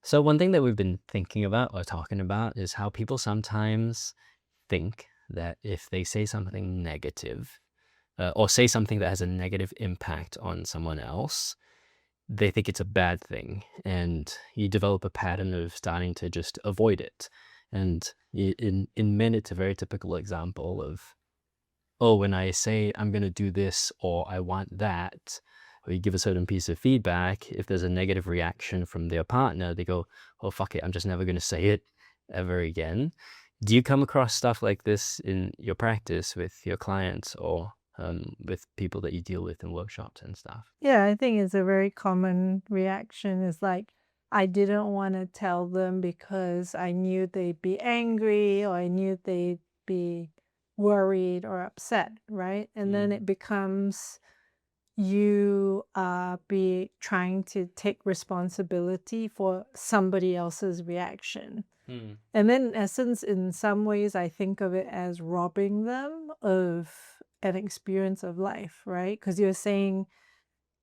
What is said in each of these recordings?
So one thing that we've been thinking about or talking about is how people sometimes think that if they say something negative, or say something that has a negative impact on someone else, they think it's a bad thing, and you develop a pattern of starting to just avoid it. And in men, it's a very typical example of, oh, when I say I'm going to do this or I want that, or you give a certain piece of feedback, if there's a negative reaction from their partner, they go, oh, fuck it, I'm just never going to say it ever again. Do you come across stuff like this in your practice with your clients or with people that you deal with in workshops and stuff? Yeah, I think it's a very common reaction. It's like, I didn't want to tell them because I knew they'd be angry or I knew they'd be worried or upset, right? And then it becomes you be trying to take responsibility for somebody else's reaction. Mm. And then, in essence, in some ways, I think of it as robbing them of an experience of life, right? Because you're saying,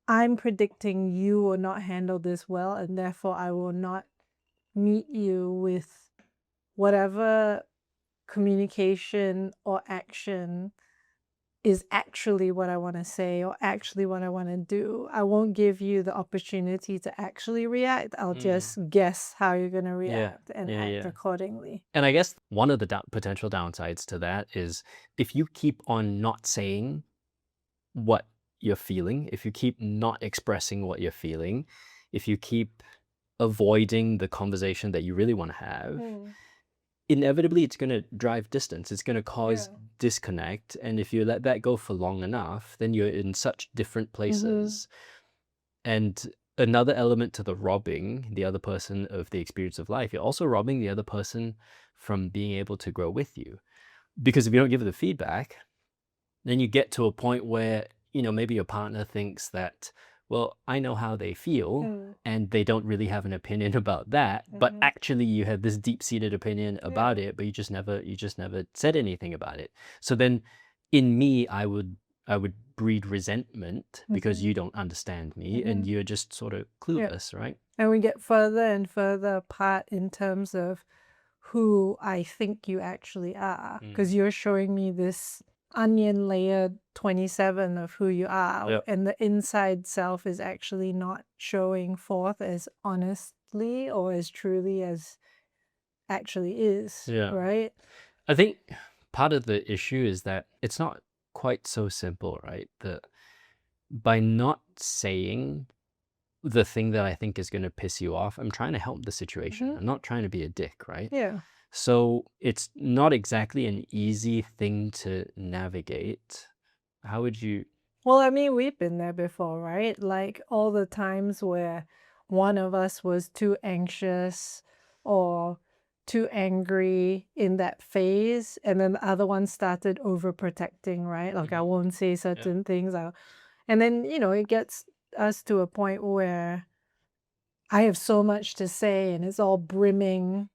I'm predicting you will not handle this well, and therefore I will not meet you with whatever communication or action is actually what I want to say or actually what I want to do. I won't give you the opportunity to actually react. I'll just guess how you're going to react and act accordingly. And I guess one of the potential downsides to that is if you keep on not saying what you're feeling, if you keep not expressing what you're feeling, if you keep avoiding the conversation that you really want to have, inevitably it's going to drive distance. It's going to cause disconnect. And if you let that go for long enough, then you're in such different places. And another element to the robbing the other person of the experience of life, you're also robbing the other person from being able to grow with you. Because if you don't give the feedback, then you get to a point where, maybe your partner thinks that, well, I know how they feel and they don't really have an opinion about that, but actually you have this deep-seated opinion about it, but you just never said anything about it. So then in me, I would breed resentment because you don't understand me and you're just sort of clueless, right? And we get further and further apart in terms of who I think you actually are, because you're showing me this onion layer 27 of who you are, and the inside self is actually not showing forth as honestly or as truly as actually is, right? I think part of the issue is that it's not quite so simple, right? That by not saying the thing that I think is going to piss you off, I'm trying to help the situation. I'm not trying to be a dick, right? Yeah. So it's not exactly an easy thing to navigate. How would you? Well, I mean, we've been there before, right? Like all the times where one of us was too anxious or too angry in that phase, and then the other one started overprotecting, right? Like, I won't say certain things. And then, it gets us to a point where I have so much to say and it's all brimming,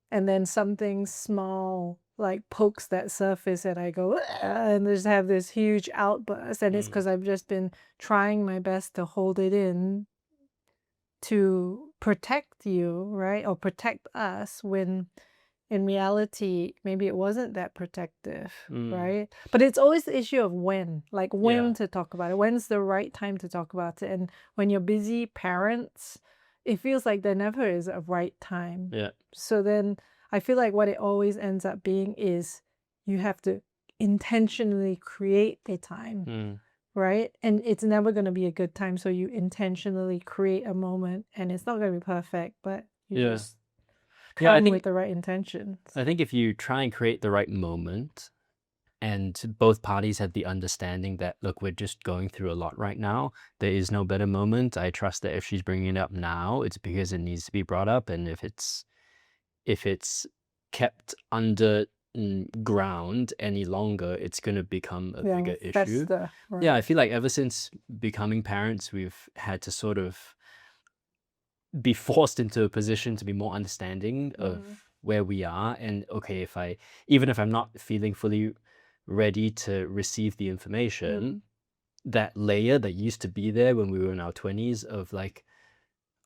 and then something small like pokes that surface and I go, "Ugh," and just have this huge outburst. And it's because I've just been trying my best to hold it in to protect you, right? Or protect us, when in reality, maybe it wasn't that protective, right? But it's always the issue of when, like when to talk about it. When's the right time to talk about it? And when you're busy parents, it feels like there never is a right time. Yeah. So then I feel like what it always ends up being is you have to intentionally create a time, right? And it's never going to be a good time. So you intentionally create a moment, and it's not going to be perfect, but you just come with the right intentions. I think if you try and create the right moment and both parties have the understanding that, look, we're just going through a lot right now, there is no better moment. I trust that if she's bringing it up now, it's because it needs to be brought up. And if it's kept under ground any longer, it's going to become a bigger issue. Right. Yeah, I feel like ever since becoming parents, we've had to sort of be forced into a position to be more understanding of where we are. And okay, even if I'm not feeling fully ready to receive the information, that layer that used to be there when we were in our 20s of like,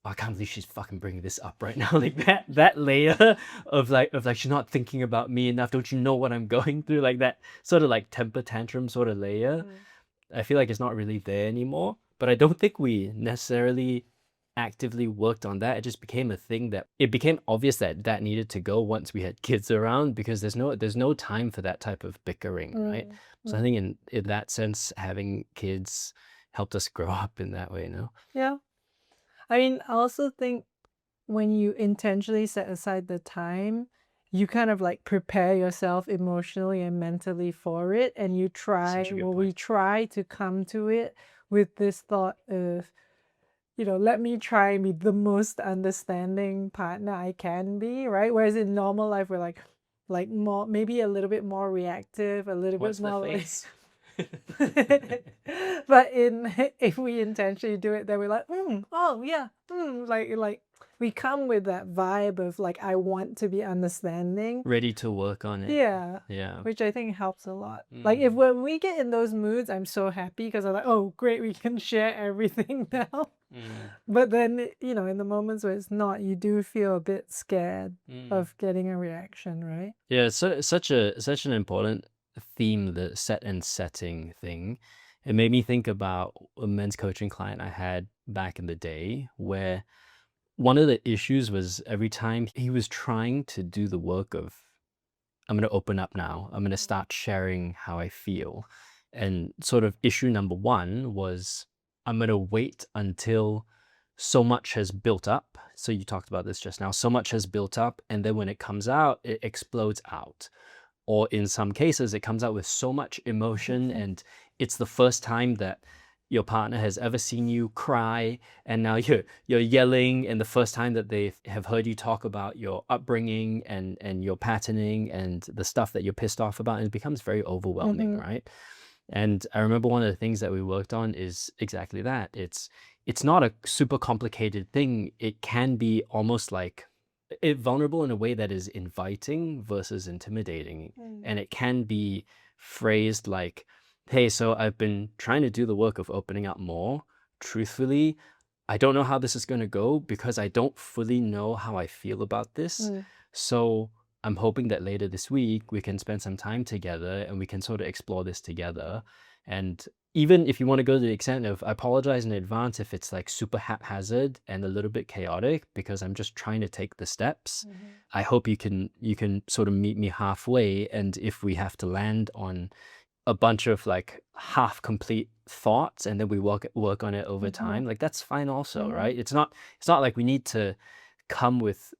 "Oh, I can't believe she's fucking bringing this up right now." Like that layer of like she's not thinking about me enough. Don't you know what I'm going through? Like that sort of like temper tantrum sort of layer. I feel like it's not really there anymore. But I don't think we necessarily actively worked on that. It just became a thing that it became obvious that that needed to go once we had kids around, because there's no time for that type of bickering, right? So I think in that sense, having kids helped us grow up in that way, Yeah. I mean, I also think when you intentionally set aside the time, you kind of like prepare yourself emotionally and mentally for it. And you try, Such a good well, we point. try to come to it with this thought of, let me try and be the most understanding partner I can be, right? Whereas in normal life, we're like more, maybe a little bit more reactive, a little bit What's the more like, face? but if we intentionally do it, then we're like, oh yeah, like we come with that vibe of like, I want to be understanding. Ready to work on it. Yeah, Yeah. which I think helps a lot. Like if when we get in those moods, I'm so happy because I'm like, oh great, we can share everything now. But then, in the moments where it's not, you do feel a bit scared of getting a reaction, right? Yeah, so such an important theme, the set and setting thing. It made me think about a men's coaching client I had back in the day, where one of the issues was every time he was trying to do the work of, I'm going to open up now, I'm going to start sharing how I feel. And sort of issue number one was, I'm going to wait until so much has built up. So you talked about this just now. So much has built up, and then when it comes out, it explodes out. Or in some cases, it comes out with so much emotion, and it's the first time that your partner has ever seen you cry, and now you're yelling, and the first time that they have heard you talk about your upbringing and your patterning and the stuff that you're pissed off about, and it becomes very overwhelming, right? And I remember one of the things that we worked on is exactly that. It's not a super complicated thing. It can be almost like vulnerable in a way that is inviting versus intimidating. And it can be phrased like, hey, so I've been trying to do the work of opening up more. Truthfully, I don't know how this is going to go because I don't fully know how I feel about this. So I'm hoping that later this week we can spend some time together and we can sort of explore this together. And even if you want to go to the extent of, I apologize in advance if it's like super haphazard and a little bit chaotic, because I'm just trying to take the steps. I hope you can sort of meet me halfway, and if we have to land on a bunch of like half complete thoughts and then we work on it over time, like that's fine also, right? It's not like we need to come with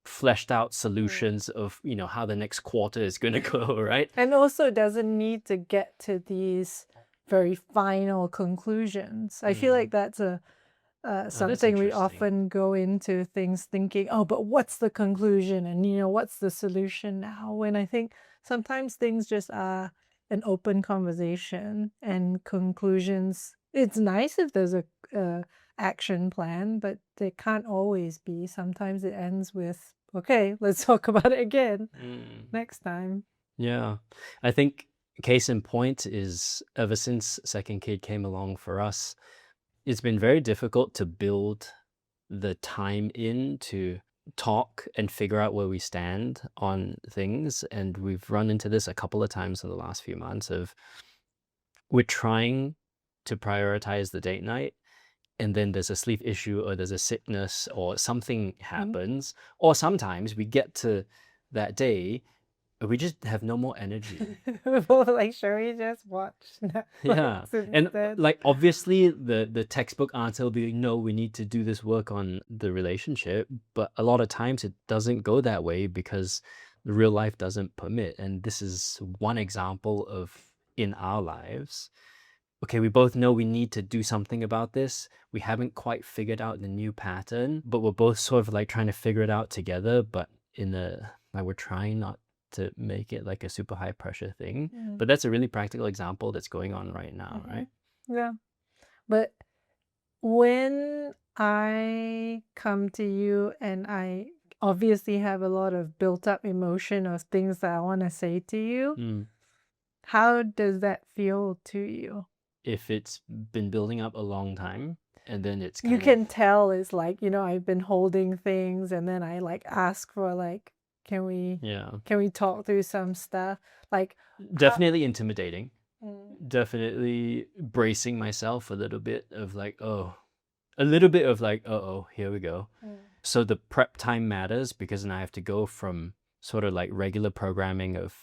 fleshed out solutions of how the next quarter is going to go, right? And also doesn't need to get to these very final conclusions. I feel like that's something we interesting. often go into things thinking, oh, but what's the conclusion? And what's the solution now? When I think sometimes things just are an open conversation, and conclusions, it's nice if there's a action plan, but they can't always be. Sometimes it ends with, okay, let's talk about it again next time. Yeah. I think case in point is, ever since second kid came along for us, it's been very difficult to build the time in to talk and figure out where we stand on things. And we've run into this a couple of times in the last few months of, we're trying to prioritize the date night, and then there's a sleep issue or there's a sickness or something happens, or sometimes we get to that day and we just have no more energy. We're both like, should we just watch Yeah. Netflix And instead? like obviously the textbook answer will be, no, we need to do this work on the relationship, but a lot of times it doesn't go that way because the real life doesn't permit. And this is one example of, in our lives, okay, we both know we need to do something about this. We haven't quite figured out the new pattern, but we're both sort of like trying to figure it out together, but like we're trying not to make it like a super high pressure thing. But that's a really practical example that's going on right now, right? Yeah. But when I come to you and I obviously have a lot of built up emotion of things that I want to say to you, how does that feel to you? if it's been building up a long time and then it's You kind of can tell it's like, I've been holding things and then I like ask for like, yeah, can we talk through some stuff? Like, how, definitely intimidating. mm, Definitely bracing myself a little bit of like, oh, a little bit of like, oh, here we go. mm, So the prep time matters because then I have to go from sort of like regular programming of,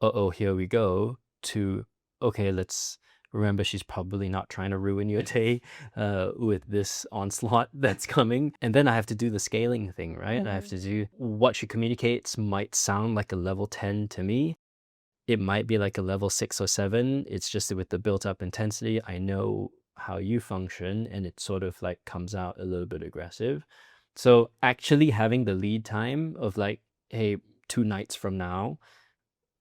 oh, here we go, to, okay, let's remember she's probably not trying to ruin your day with this onslaught that's coming. And then I have to do the scaling thing, right? I have mhm, to do what she communicates might sound like a level 10 to me. It might be like a level 6 or 7. It's just that with the built up intensity, I know how you function and it sort of like comes out a little bit aggressive. So actually having the lead time of like, hey, 2 nights from now,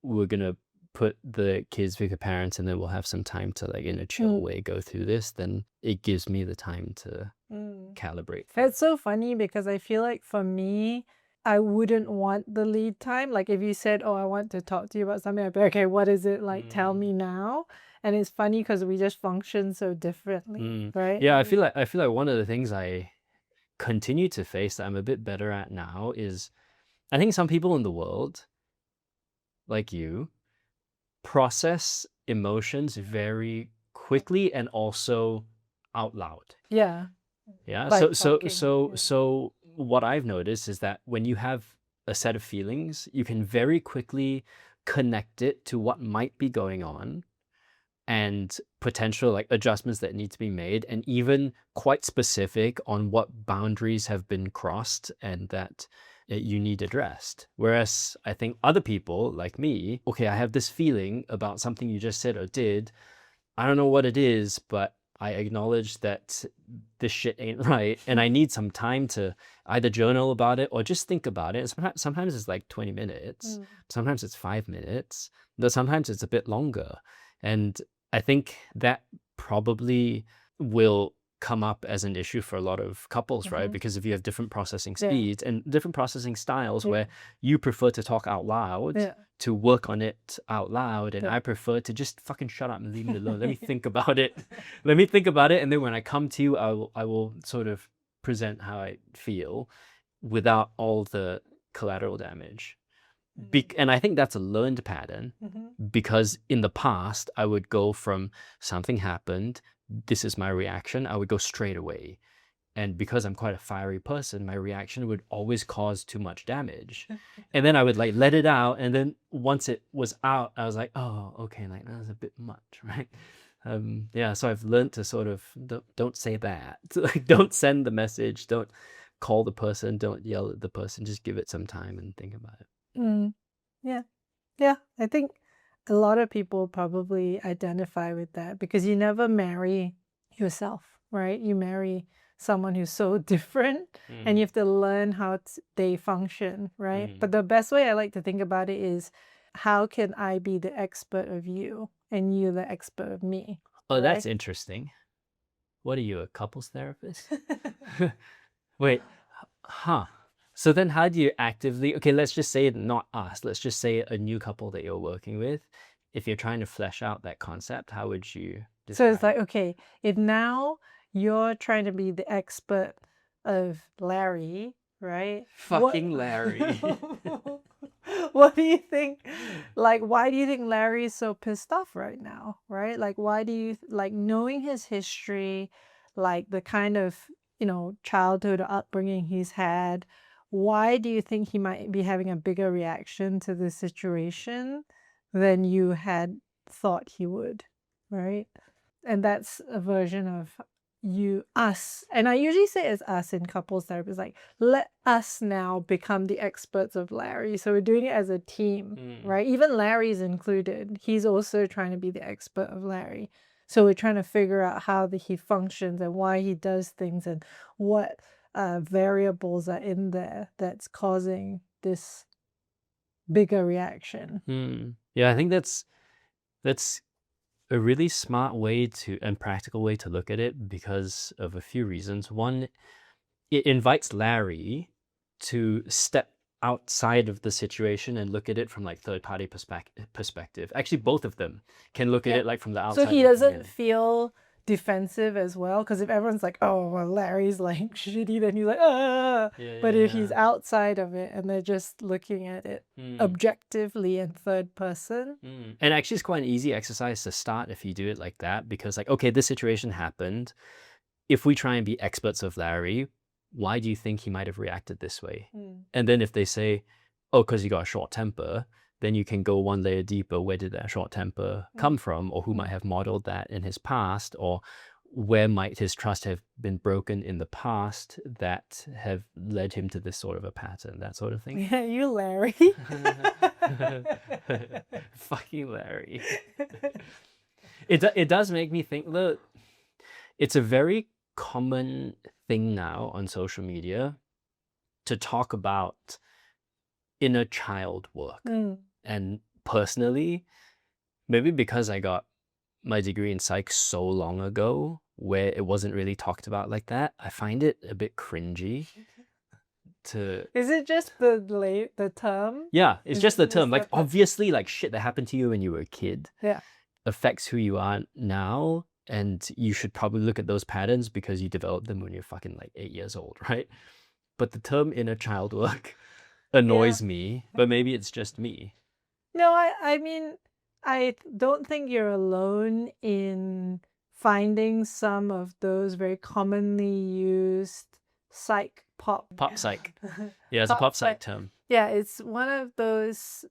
we're gonna put the kids with the parents and then we'll have some time to like in a chill mm, way go through this, then it gives me the time to mm. calibrate It's things. so funny because I feel like for me, I wouldn't want the lead time. Like if you said, "Oh, I want to talk to you about something," I'd be okay, what is it? Like, tell Mm, me now. And it's funny because we just function so differently, right? yeah, I feel like one of the things I continue to face that I'm a bit better at now is I think some people in the world, like you, process emotions very quickly and also out loud. Yeah, Yeah. by talking. So what I've noticed is that when you have a set of feelings, you can very quickly connect it to what might be going on and potential like adjustments that need to be made, and even quite specific on what boundaries have been crossed and that you need addressed. Whereas I think other people like me, okay, I have this feeling about something you just said or did. I don't know what it is, but I acknowledge that this shit ain't right, and I need some time to either journal about it or just think about it. And sometimes it's like 20 minutes, Mm, sometimes it's 5 minutes, though sometimes it's a bit longer. And I think that probably will come up as an issue for a lot of couples, right? mhm. Because if you have different processing Yeah, speeds and different processing styles, yeah, where you prefer to talk out loud, yeah. to work on it out loud, and Yeah. I prefer to just fucking shut up and leave me alone. Let me think about it. Let me think about it, and then when I come to you, I will sort of present how I feel without all the collateral damage. Mm, And I think that's a learned pattern, mhm. because in the past I would go from something happened, this is my reaction, I would go straight away. And because I'm quite a fiery person, my reaction would always cause too much damage. And then I would like let it out. And then once it was out, I was like, oh, okay, like that was a bit much, right? Yeah, so I've learned to sort of don't say that. Like, don't send the message, don't call the person, don't yell at the person, just give it some time and think about it. Mm, yeah. Yeah, I think a lot of people probably identify with that because you never marry yourself, right? You marry someone who's so different and you Mm, have to learn how they function, right? mm. But the best way I like to think about it is how can I be the expert of you and you the expert of me, Oh, right? that's interesting. What are you, a couples therapist? Wait, huh. So then how do you actively, okay, let's just say not us, let's just say a new couple that you're working with. If you're trying to flesh out that concept, how would you So it's describe like, it? okay, if now you're trying to be the expert of Larry, right? What Fucking Larry. what do you think? Like, why do you think Larry is so pissed off right now, right? Like, why do you like knowing his history, like the kind of, childhood or upbringing he's had? Why do you think he might be having a bigger reaction to the situation than you had thought he would, right? And that's a version of us. And I usually say it's us in couples therapy. It's like, let us now become the experts of Larry. So we're doing it as a team, Mm, right? Even Larry's included. He's also trying to be the expert of Larry. So we're trying to figure out how he functions and why he does things and what variables are in there that's causing this bigger reaction. yeah, I think that's a really smart way to and practical way to look at it because of a few reasons. One, it invites Larry to step outside of the situation and look at it from like third party perspective. Actually, both of them can look at Yeah. it like from the So outside he looking doesn't in. feel defensive as well, because if everyone's like, oh, well, Larry's like shitty, then he's like, ah. Yeah, But yeah, if he's yeah. outside of it and they're just looking at it objectively in third person. And actually, it's quite an easy exercise to start if you do it like that, because like, okay, this situation happened. If we try and be experts of Larry, why do you think he might have reacted this way? And then if they say, oh, because he got a short temper, then you can go one layer deeper. Where did that short temper come from? Or who might have modeled that in his past? Or where might his trust have been broken in the past that have led him to this sort of a pattern, that sort of thing? Yeah, you, Larry. Fucking Larry. It does make me think that it's a very common thing now on social media to talk about inner child work. And personally, maybe because I got my degree in psych so long ago where it wasn't really talked about like that, I find it a bit cringy to... Is it just the term? Yeah, it's just the term. Like, that part? obviously, like shit that happened to you when you were a kid Yeah. affects who you are now, and you should probably look at those patterns because you developed them when you're fucking like 8 years old, right? But the term inner child work annoys me, but maybe it's just me. No, I mean, I don't think you're alone in finding some of those very commonly used pop psych. Yeah, it's a pop psych term. Yeah, it's one of those.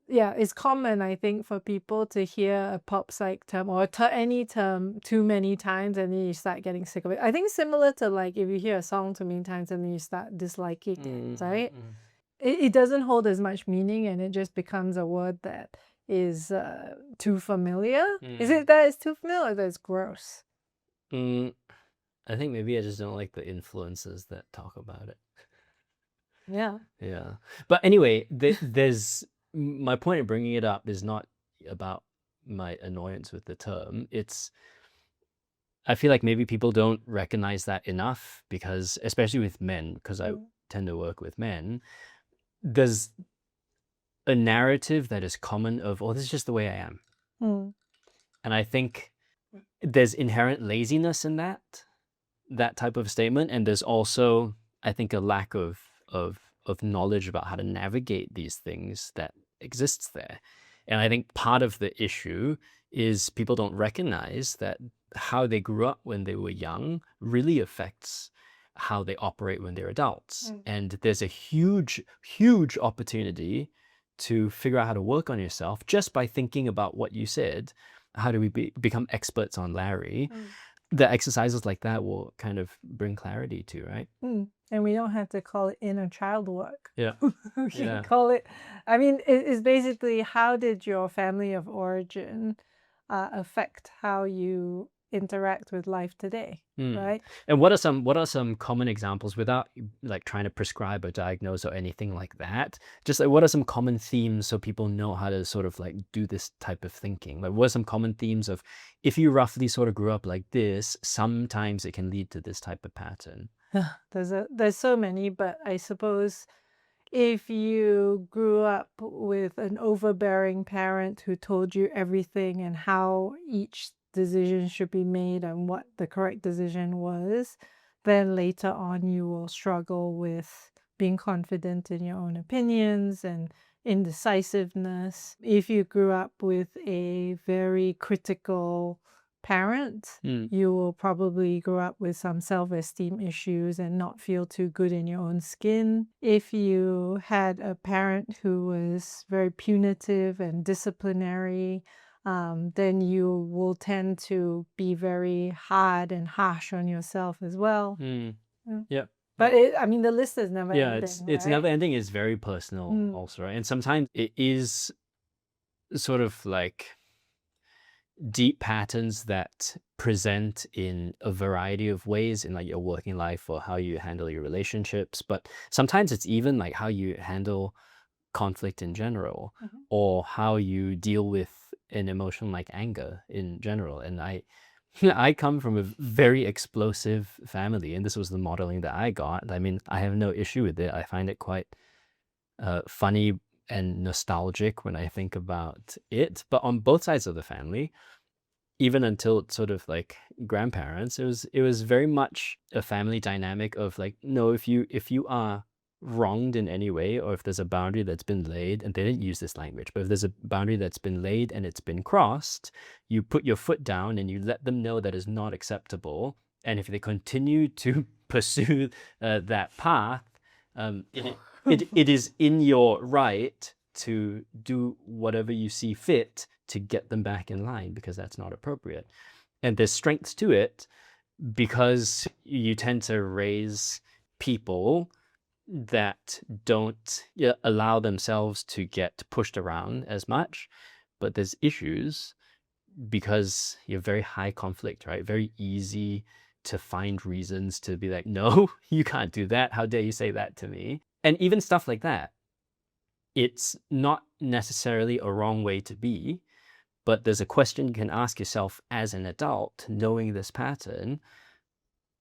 Yeah, it's common, I think, for people to hear a pop psych term or any term too many times and then you start getting sick of it. I think similar to like if you hear a song too many times and then you start disliking it, right? It doesn't hold as much meaning and it just becomes a word that is too familiar. Is it that it's too familiar or that it's gross? I think maybe I just don't like the influencers that talk about it. Yeah. Yeah. But anyway, there's... my point of bringing it up is not about my annoyance with the term. It's... I feel like maybe people don't recognize that enough because, especially with men, because I tend to work with men, there's a narrative that is common of, oh, this is just the way I am. And I think there's inherent laziness in that type of statement. And there's also, I think, a lack of knowledge about how to navigate these things that exists there. And I think part of the issue is people don't recognize that how they grew up when they were young really affects how they operate when they're adults. And there's a huge, huge opportunity to figure out how to work on yourself just by thinking about what you said. How do we become experts on Larry? The exercises like that will kind of bring clarity to, right? And we don't have to call it inner child work. Yeah. We can call it, I mean, it's basically how did your family of origin affect how you interact with life today, right? And what are some common examples, without like trying to prescribe or diagnose or anything like that? Just like, what are some common themes so people know how to sort of like do this type of thinking? Like, what are some common themes of, if you roughly sort of grew up like this, sometimes it can lead to this type of pattern? There's so many, but I suppose if you grew up with an overbearing parent who told you everything and how each decision should be made and what the correct decision was, then later on you will struggle with being confident in your own opinions and indecisiveness. If you grew up with a very critical parent, you will probably grow up with some self-esteem issues and not feel too good in your own skin. If you had a parent who was very punitive and disciplinary, then you will tend to be very hard and harsh on yourself as well. Yeah. But I mean, the list is never ending. It's right? never ending. It's very personal also, right? And sometimes it is sort of like deep patterns that present in a variety of ways in like your working life or how you handle your relationships. But sometimes it's even like how you handle conflict in general, or how you deal with an emotion like anger in general. And I come from a very explosive family, and this was the modeling that I got. I mean, I have no issue with it. I find it quite funny and nostalgic when I think about it. But on both sides of the family, even until sort of like grandparents, it was very much a family dynamic of like, no, if you are wronged in any way, or if there's a boundary that's been laid, and they didn't use this language, but if there's a boundary that's been laid and it's been crossed, you put your foot down and you let them know that is not acceptable. And if they continue to pursue that path, it is in your right to do whatever you see fit to get them back in line, because that's not appropriate. And there's strengths to it, because you tend to raise people that don't allow themselves to get pushed around as much. But there's issues because you're very high conflict, right? Very easy to find reasons to be like, no, you can't do that. How dare you say that to me? And even stuff like that. It's not necessarily a wrong way to be, but there's a question you can ask yourself as an adult, knowing this pattern: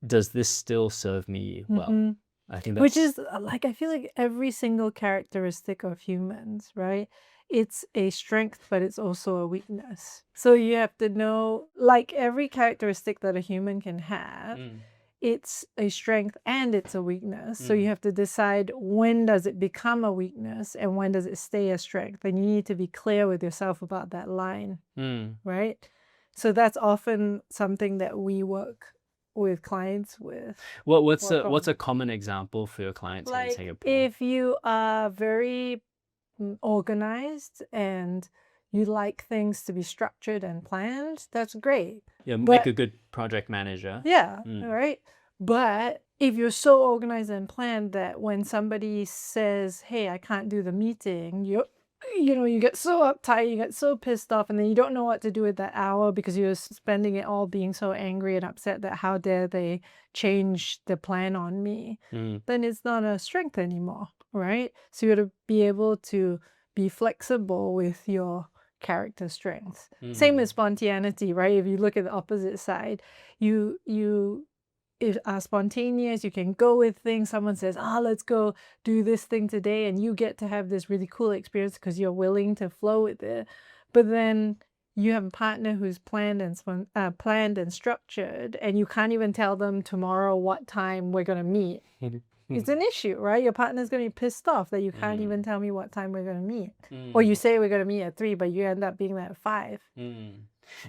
does this still serve me well? Mm-hmm. I think Which that's is like, I feel like every single characteristic of humans, right? It's a strength, but it's also a weakness. So you have to know, like every characteristic that a human can have, it's a strength and it's a weakness. So you have to decide, when does it become a weakness and when does it stay a strength? And you need to be clear with yourself about that line, right? So that's often something that we work with clients with. what's work a on. common example for your clients here in Like Singapore? if you are very organized and you like things to be structured and planned, that's great. Yeah, make But a good project manager. yeah, right. But if you're so organized and planned that when somebody says, "Hey, I can't do the meeting," you get so uptight, you get so pissed off, and then you don't know what to do with that hour because you're spending it all being so angry and upset that how dare they change the plan on me. Then it's not a strength anymore, right? So you got to be able to be flexible with your character strengths. Same with spontaneity, right? If you look at the opposite side, you are spontaneous, you can go with things. Someone says, let's go do this thing today, and you get to have this really cool experience because you're willing to flow with it. But then you have a partner who's planned and structured, and you can't even tell them tomorrow what time we're going to meet. It's an issue, right? Your partner's going to be pissed off that you can't even tell me what time we're going to meet. Or you say we're going to meet at 3, but you end up being there at 5.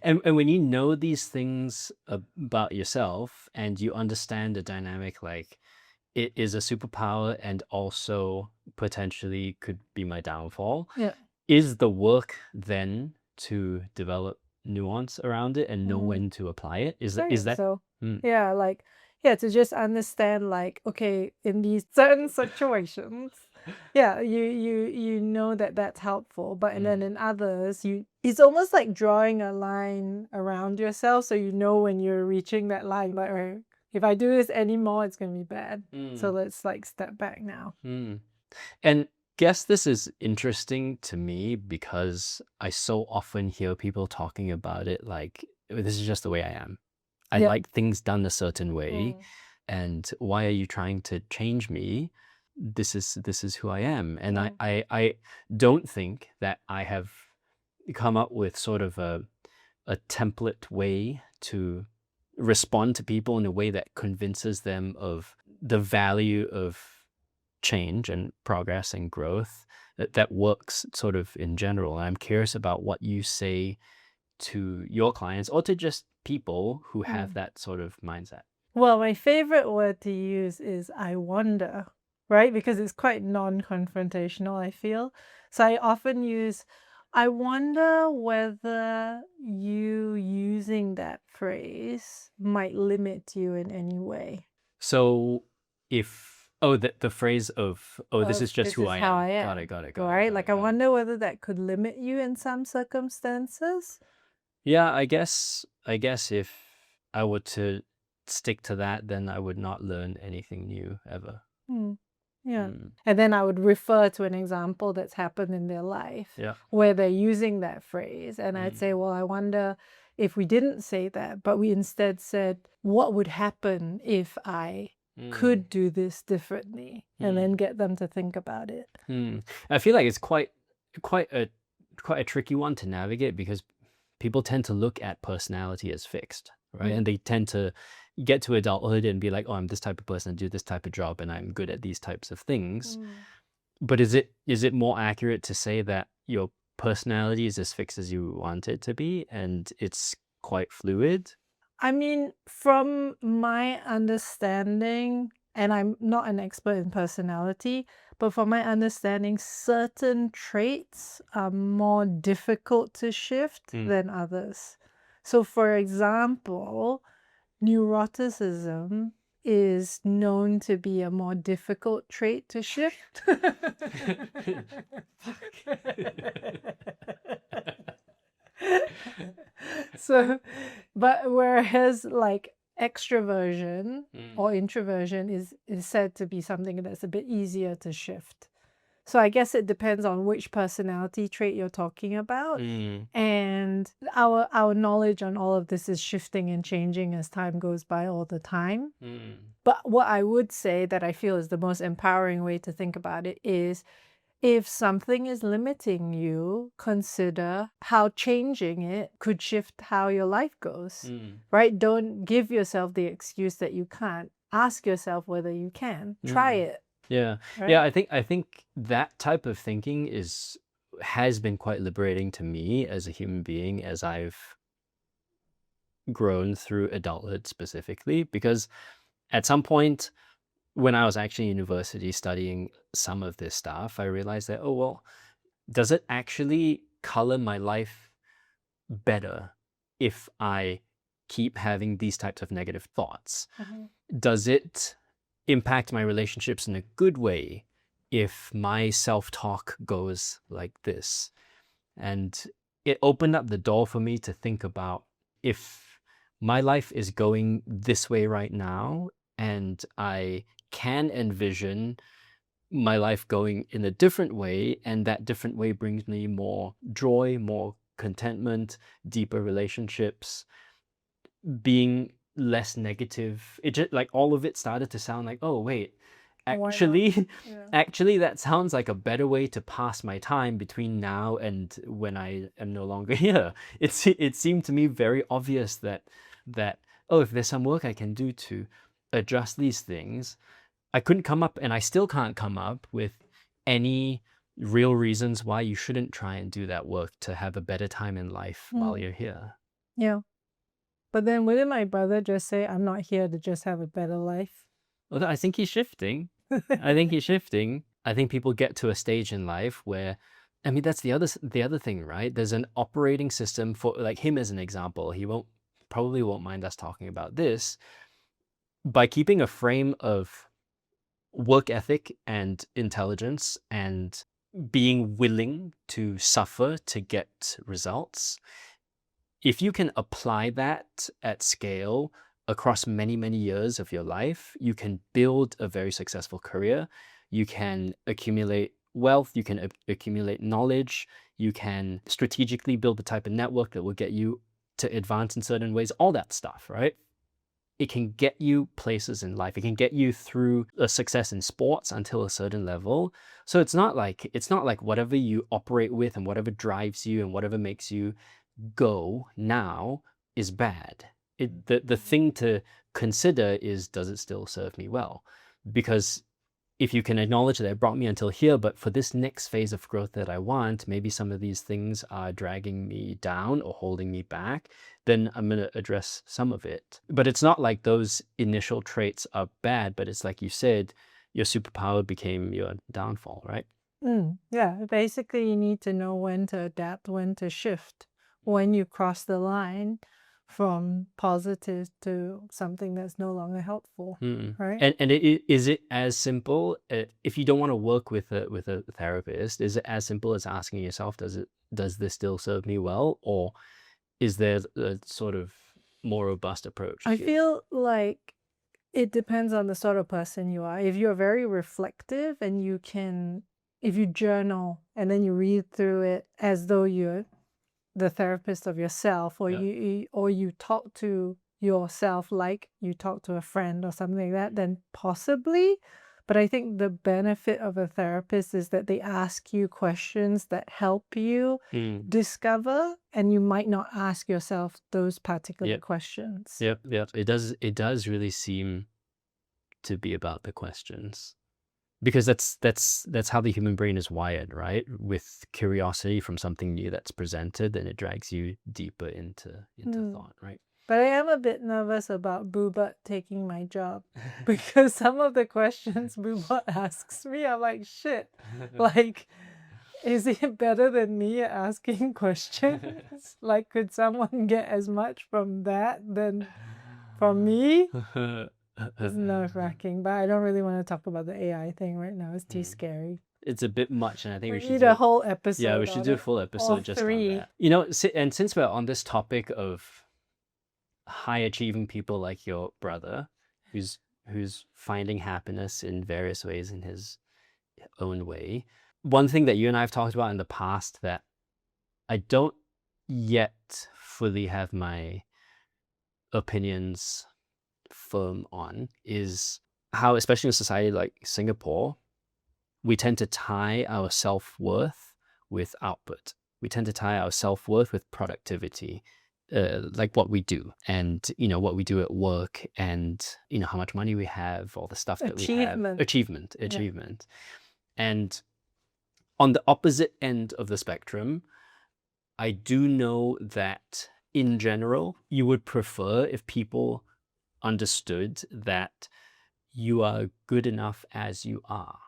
And when you know these things about yourself and you understand the dynamic, like it is a superpower and also potentially could be my downfall, Yeah. is the work then to develop nuance around it and know when to apply it? Is that so? Yeah, to just understand, like, okay, in these certain situations, yeah, you know that that's helpful, but and then in others, it's almost like drawing a line around yourself, so you know when you're reaching that line, like, right, if I do this anymore, it's gonna be bad. So let's like step back now. And guess this is interesting to me because I so often hear people talking about it like, this is just the way I am. I Yeah. like things done a certain way. And why are you trying to change me? This is who I am. And I don't think that I have come up with sort of a template way to respond to people in a way that convinces them of the value of change and progress and growth that works sort of in general. And I'm curious about what you say to your clients or to just people who have that sort of mindset. Well, my favorite word to use is "I wonder," right? Because it's quite non-confrontational, I feel. So I often use, "I wonder whether you using that phrase might limit you in any way." So if, the phrase of, this is just This who is I how am. I am. Got it. Right? Like, I wonder whether that could limit you in some circumstances. Yeah, I guess if I were to stick to that, then I would not learn anything new ever. Yeah. And then I would refer to an example that's happened in their life Yeah. where they're using that phrase. And I'd say, well, I wonder if we didn't say that, but we instead said, what would happen if I could do this differently, and then get them to think about it. I feel like it's quite a tricky one to navigate because people tend to look at personality as fixed, right? And they tend to get to adulthood and be like, oh, I'm this type of person, I do this type of job, and I'm good at these types of things. But is it more accurate to say that your personality is as fixed as you want it to be and it's quite fluid? I mean, from my understanding, and I'm not an expert in personality, but from my understanding, certain traits are more difficult to shift than others. So, for example, neuroticism is known to be a more difficult trait to shift. So, but whereas like extroversion or introversion is said to be something that's a bit easier to shift. So I guess it depends on which personality trait you're talking about. And our knowledge on all of this is shifting and changing as time goes by all the time. But what I would say that I feel is the most empowering way to think about it is, if something is limiting you, consider how changing it could shift how your life goes, right? Don't give yourself the excuse that you can't. Ask yourself whether you can. Try it. Yeah. Right? Yeah, I think that type of thinking has been quite liberating to me as a human being as I've grown through adulthood specifically, because at some point when I was actually in university studying some of this stuff, I realized that, oh, well, does it actually color my life better if I keep having these types of negative thoughts? Does it impact my relationships in a good way if my self-talk goes like this? And it opened up the door for me to think about, if my life is going this way right now and I can envision my life going in a different way, and that different way brings me more joy, more contentment, deeper relationships, being less negative. It just, like, all of it started to sound like, oh wait, actually actually that sounds like a better way to pass my time between now and when I am no longer here. It seemed to me very obvious that oh, if there's some work I can do to adjust these things, I couldn't come up, and I still can't come up with any real reasons why you shouldn't try and do that work to have a better time in life while you're here. Yeah. But then wouldn't my brother just say, I'm not here to just have a better life? Although I think he's shifting. I think he's shifting. I think people get to a stage in life where, I mean, that's the other thing, right? There's an operating system for, like, him as an example. He probably won't mind us talking about this. By keeping a frame of work ethic and intelligence and being willing to suffer to get results, if you can apply that at scale across many, many years of your life, you can build a very successful career. You can accumulate wealth, you can accumulate knowledge, you can strategically build the type of network that will get you to advance in certain ways, all that stuff, right? It can get you places in life. It can get you through a success in sports until a certain level. So it's not like whatever you operate with and whatever drives you and whatever makes you go now is bad. The thing to consider is, does it still serve me well? Because if you can acknowledge that it brought me until here, but for this next phase of growth that I want, maybe some of these things are dragging me down or holding me back, then I'm going to address some of it. But it's not like those initial traits are bad, but it's like you said, your superpower became your downfall, right? Yeah, basically you need to know when to adapt, when to shift, when you cross the line from positive to something that's no longer helpful, right? And is it as simple, if you don't want to work with a therapist, is it as simple as asking yourself, does this still serve me well, or is there a sort of more robust approach? I feel like it depends on the sort of person you are. If you're very reflective and if you journal and then you read through it as though you're the therapist of yourself, or you talk to yourself like you talk to a friend or something like that, then possibly. But I think the benefit of a therapist is that they ask you questions that help you Mm. discover, and you might not ask yourself those particular Yep. questions. Yep. Yep. It does really seem to be about the questions. Because that's how the human brain is wired, right? With curiosity from something new that's presented, then it drags you deeper into thought, right? But I am a bit nervous about Boobot taking my job because some of the questions Boobot asks me, I'm like, shit, like, is it better than me asking questions? Like, could someone get as much from that than from me? It's nerve-wracking, but I don't really want to talk about the AI thing right now. It's too scary. It's a bit much, and I think we We should need do a whole episode. Yeah, we should do a full episode just on that. You know, and since we're on this topic of high achieving people like your brother, who's finding happiness in various ways in his own way, one thing that you and I have talked about in the past that I don't yet fully have my opinions firm on is how, especially in a society like Singapore, we tend to tie our self-worth with output. We tend to tie our self-worth with productivity, like what we do, and what we do at work, and how much money we have, all the stuff that we have. Achievement. And on the opposite end of the spectrum, I do know that in general, you would prefer if people understood that you are good enough as you are.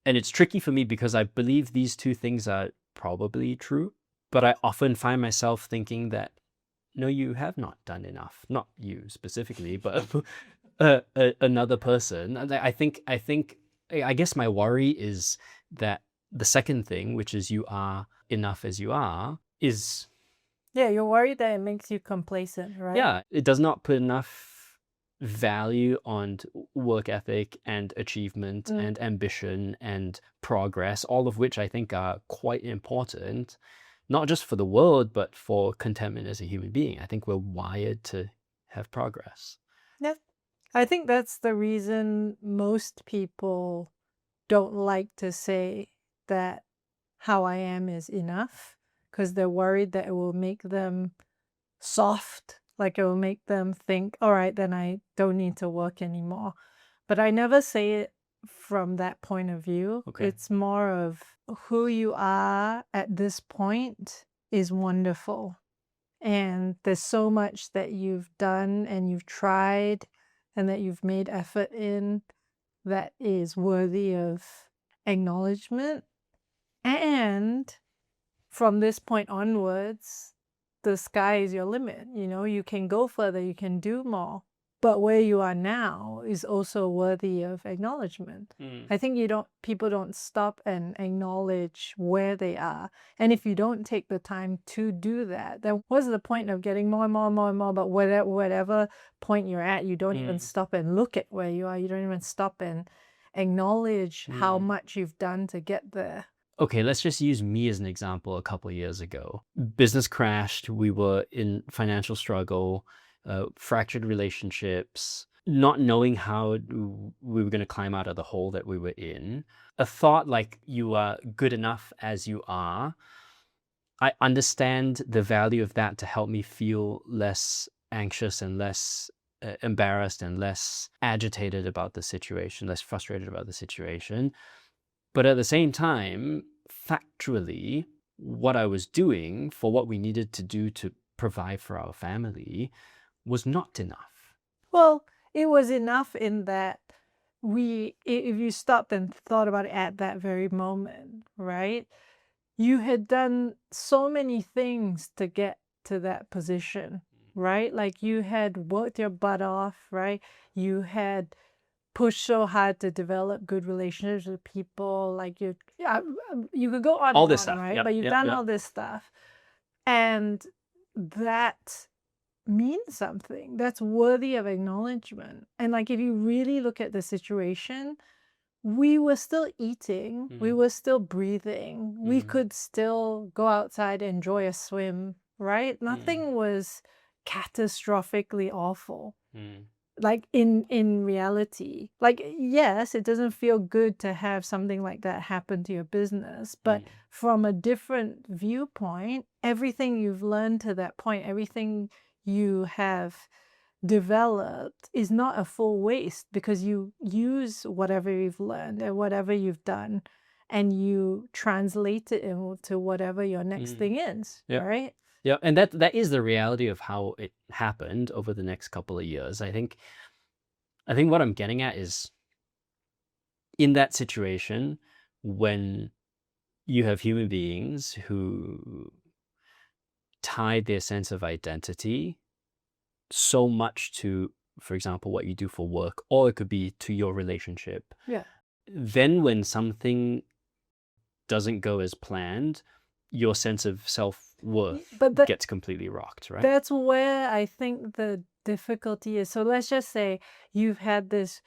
And it's tricky for me because I believe these two things are probably true, but I often find myself thinking that, no, you have not done enough. Not you specifically, but another person. And I guess my worry is that the second thing, which is you are enough as you are, is... Yeah, you're worried that it makes you complacent, right? Yeah, it does not put enough value on work ethic and achievement and ambition and progress, all of which I think are quite important, not just for the world, but for contentment as a human being. I think we're wired to have progress. Yeah. I think that's the reason most people don't like to say that how I am is enough, because they're worried that it will make them soft, like it will make them think, all right, then I don't need to work anymore. But I never say it from that point of view. Okay. It's more of who you are at this point is wonderful. And there's so much that you've done and you've tried and that you've made effort in that is worthy of acknowledgement. And from this point onwards, the sky is your limit. You can go further, you can do more. But where you are now is also worthy of acknowledgement. I think people don't stop and acknowledge where they are. And if you don't take the time to do that, then what's the point of getting more and more and more and more? But whatever point you're at, you don't even stop and look at where you are. You don't even stop and acknowledge how much you've done to get there. Okay, let's just use me as an example. A couple of years ago, business crashed. We were in financial struggle. Fractured relationships, not knowing how we were going to climb out of the hole that we were in. A thought like you are good enough as you are, I understand the value of that to help me feel less anxious and less embarrassed and less agitated about the situation, less frustrated about the situation. But at the same time, factually, what I was doing for what we needed to do to provide for our family was not enough. Well, it was enough in that if you stopped and thought about it at that very moment, right? You had done so many things to get to that position, right? Like you had worked your butt off, right? You had pushed so hard to develop good relationships with people. Like you could go on all and this on, stuff, right? Yep, But you've yep, done yep. all this stuff. And that means something. That's worthy of acknowledgement. And like if you really look at the situation, we were still eating, we were still breathing, we could still go outside and enjoy a swim, right? Nothing was catastrophically awful. Mm. Like in reality, like, yes, it doesn't feel good to have something like that happen to your business, but Mm. from a different viewpoint, everything you've learned to that point, everything you have developed is not a full waste, because you use whatever you've learned and whatever you've done, and you translate it into whatever your next Mm. thing is, Yeah. right? Yeah, and that is the reality of how it happened over the next couple of years. I think what I'm getting at is, in that situation, when you have human beings who tie their sense of identity so much to, for example, what you do for work, or it could be to your relationship. Yeah. Then when something doesn't go as planned, your sense of self-worth But gets completely rocked, right? that's where I think the difficulty is. So let's just say you've had this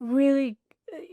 really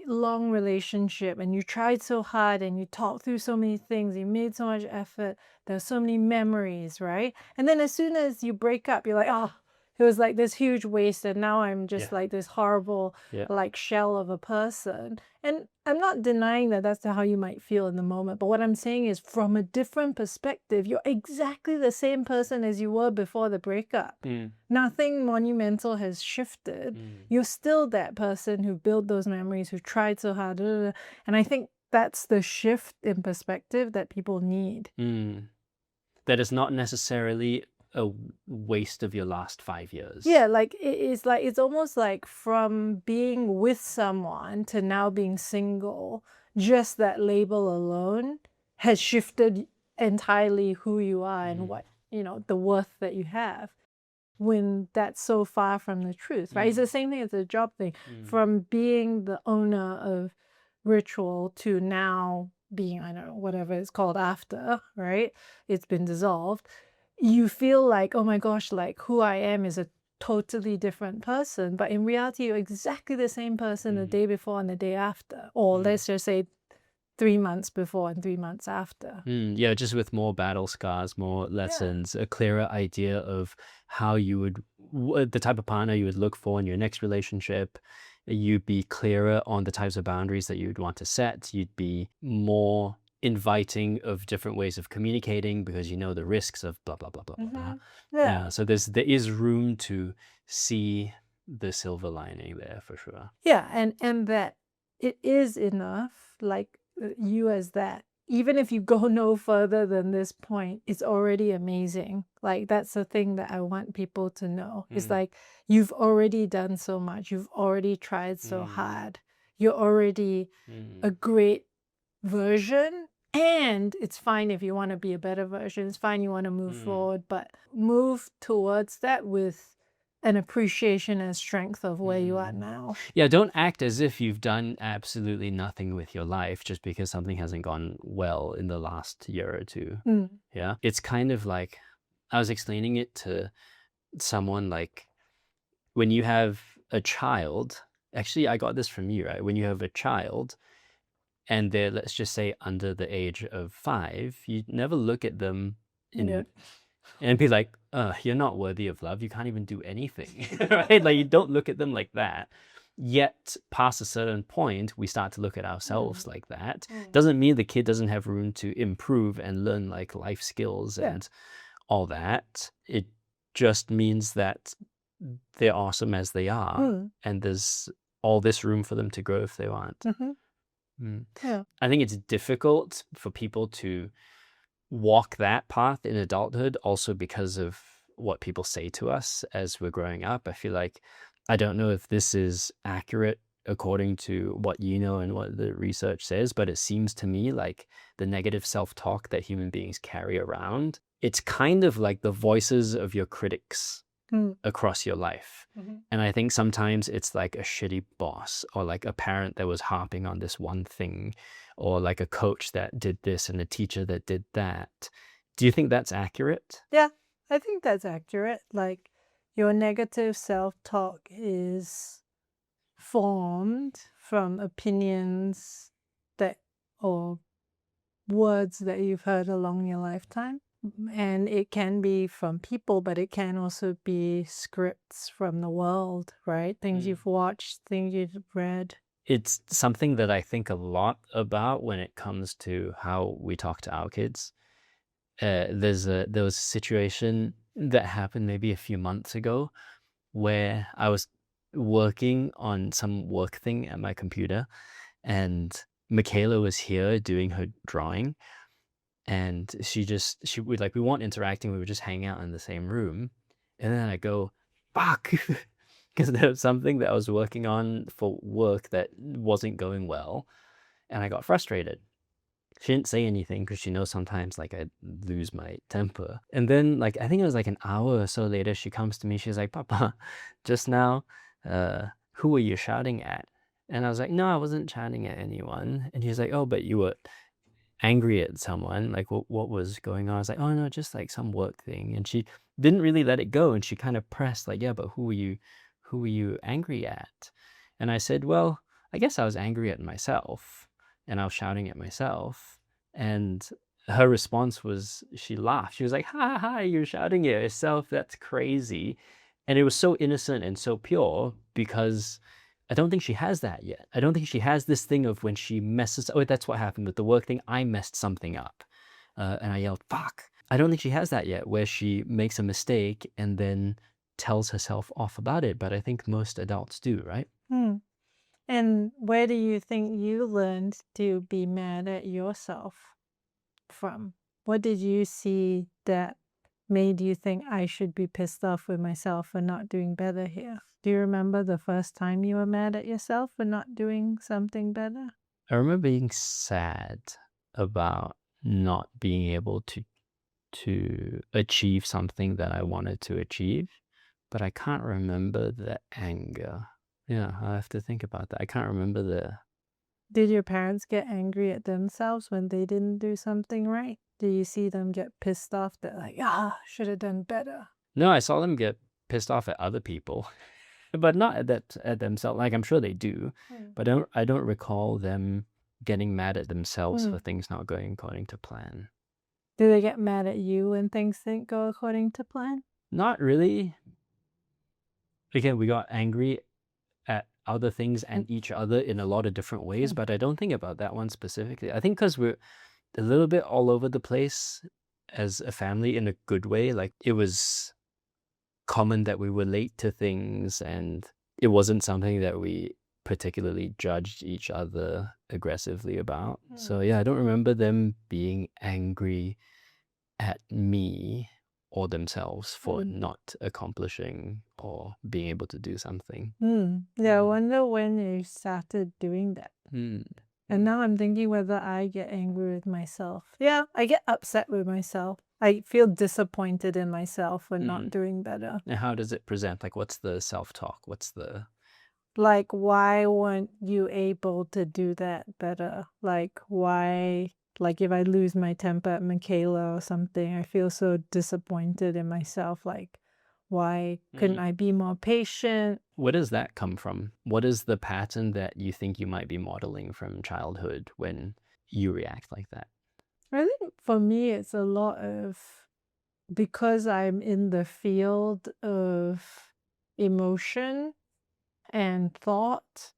long relationship, and you tried so hard, and you talked through so many things, you made so much effort, there's so many memories, right? And then as soon as you break up, you're like, oh, it was like this huge waste, and now I'm just Yeah. like this horrible, Yeah. like, shell of a person. And I'm not denying that that's how you might feel in the moment, but what I'm saying is, from a different perspective, you're exactly the same person as you were before the breakup. Mm. Nothing monumental has shifted. You're still that person who built those memories, who tried so hard. And I think that's the shift in perspective that people need. Mm. That is not necessarily a waste of your last 5 years. Yeah, like it's almost like from being with someone to now being single, just that label alone has shifted entirely who you are and what, the worth that you have, when that's so far from the truth, right? It's the same thing as the job thing. From being the owner of Ritual to now being, I don't know, whatever it's called after, right? It's been dissolved. You feel like, oh my gosh, like, who I am is a totally different person. But in reality, you're exactly the same person the day before and the day after. Or let's just say 3 months before and 3 months after. Yeah, just with more battle scars, more lessons, a clearer idea of how you would, the type of partner you would look for in your next relationship. You'd be clearer on the types of boundaries that you'd want to set. You'd be more inviting of different ways of communicating, because you know the risks of blah, blah, blah, blah, blah, blah. Yeah. So there is room to see the silver lining there, for sure. Yeah, and that it is enough, like, you as that. Even if you go no further than this point, it's already amazing. Like, that's the thing that I want people to know. It's like, you've already done so much. You've already tried so hard. You're already a great version. And it's fine if you want to be a better version. It's fine you want to move forward, but move towards that with an appreciation and strength of where you are now. Yeah, don't act as if you've done absolutely nothing with your life just because something hasn't gone well in the last year or two. Yeah, it's kind of like, I was explaining it to someone, like, when you have a child, actually, I got this from you, right? When you have a child and they're, let's just say, under the age of 5, you never look at them and be like, you're not worthy of love. You can't even do anything, right? Like, you don't look at them like that. Yet, past a certain point, we start to look at ourselves like that. Doesn't mean the kid doesn't have room to improve and learn, like, life skills and all that. It just means that they're awesome as they are, and there's all this room for them to grow if they want. Yeah. I think it's difficult for people to walk that path in adulthood, also because of what people say to us as we're growing up. I feel like, I don't know if this is accurate according to what you know and what the research says, but it seems to me like the negative self-talk that human beings carry around, it's kind of like the voices of your critics across your life. And I think sometimes it's like a shitty boss, or like a parent that was harping on this one thing, or like a coach that did this and a teacher that did that. Do you think that's accurate? Yeah, I think that's accurate. Like, your negative self-talk is formed from opinions that, or words that you've heard along your lifetime. And it can be from people, but it can also be scripts from the world, right? Things Mm. you've watched, things you've read. It's something that I think a lot about when it comes to how we talk to our kids. There was a situation that happened maybe a few months ago where I was working on some work thing at my computer, and Michaela was here doing her drawing, and she would like we weren't interacting, we were just hanging out in the same room, and then I go, fuck, because there was something that I was working on for work that wasn't going well, and I got frustrated. She didn't say anything because she knows sometimes like I lose my temper. And then like I think it was like an hour or so later, she comes to me. She's like, "Papa, just now, who were you shouting at?" And I was like, "No, I wasn't shouting at anyone." And he's like, "Oh, but you were angry at someone. Like what was going on?" I was like, "Oh no, just like some work thing." And she didn't really let it go, and she kind of pressed like, "Yeah, but who were you angry at?" And I said, "Well, I guess I was angry at myself, and I was shouting at myself." And her response was she laughed. She was like, "Ha ha, ha, you're shouting at yourself. That's crazy." And it was so innocent and so pure because I don't think she has that yet. I don't think she has this thing of when she messes. Oh, that's what happened with the work thing. I messed something up, and I yelled "fuck." I don't think she has that yet, where she makes a mistake and then tells herself off about it. But I think most adults do, right? Hmm. And where do you think you learned to be mad at yourself from? What did you see that made you think I should be pissed off with myself for not doing better here? Do you remember the first time you were mad at yourself for not doing something better? I remember being sad about not being able to achieve something that I wanted to achieve, but I can't remember the anger. Yeah, I have to think about that. I can't remember the. Did your parents get angry at themselves when they didn't do something right? Do you see them get pissed off that like, should have done better? No, I saw them get pissed off at other people, but not at themselves. Like I'm sure they do, Mm. but I don't recall them getting mad at themselves for Mm. things not going according to plan. Do they get mad at you when things didn't go according to plan? Not really. Again, we got angry at other things Mm. and each other in a lot of different ways, Mm. but I don't think about that one specifically. I think because we're a little bit all over the place as a family in a good way. Like it was common that we were late to things, and it wasn't something that we particularly judged each other aggressively about. So Mm. yeah, I don't remember them being angry at me or themselves for Mm. not accomplishing or being able to do something. Yeah, I wonder when you started doing that. Hmm. And now I'm thinking whether I get angry with myself. Yeah, I get upset with myself. I feel disappointed in myself for not doing better. And how does it present? Like, what's the self-talk? What's the. Like, why weren't you able to do that better? Like, why, like, if I lose my temper at Michaela or something, I feel so disappointed in myself. Like, why couldn't I be more patient? Where does that come from? What is the pattern that you think you might be modeling from childhood when you react like that? I think for me, it's a lot of because I'm in the field of emotion and thought,